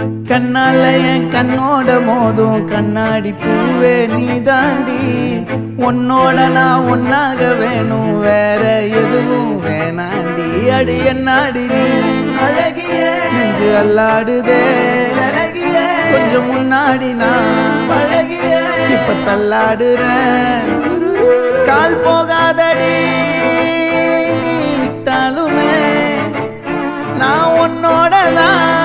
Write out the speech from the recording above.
கண்ணால என் கண்ணோட மோதும் கண்ணாடி பூவே நீ தாண்டி உன்னோட நான் ஒன்னாக வேணும் வேற எதுவும் வேணாண்டி அடி என்னாடி நீ அழகிய நெஞ்சு அல்லாடுதே அழகிய கொஞ்சம் முன்னாடி நான் அழகிய இப்ப தள்ளாடுறேன் கால் போகாதடி நீ விட்டாலுமே நான் உன்னோட தான்